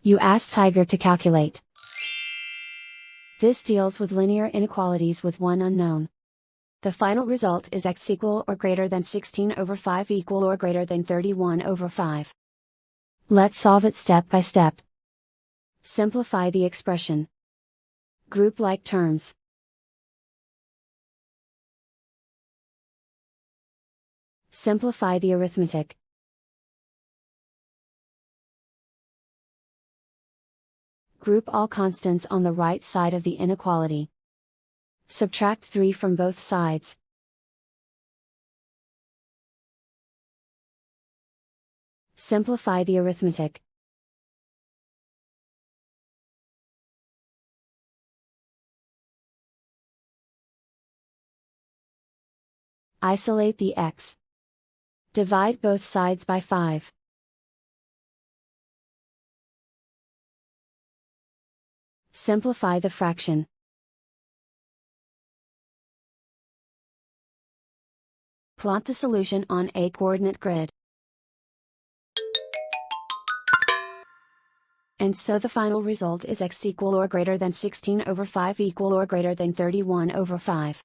You ask Tiger to calculate. This deals with linear inequalities with one unknown. The final result is x equal or greater than 16 over 5 equal or greater than 31 over 5. Let's solve it step by step. Simplify the expression. Group like terms. Simplify the arithmetic. Group all constants on the right side of the inequality. Subtract 3 from both sides. Simplify the arithmetic. Isolate the x. Divide both sides by 5. Simplify the fraction. Plot the solution on a coordinate grid. And so the final result is x equal or greater than 16 over 5 equal or greater than 31 over 5.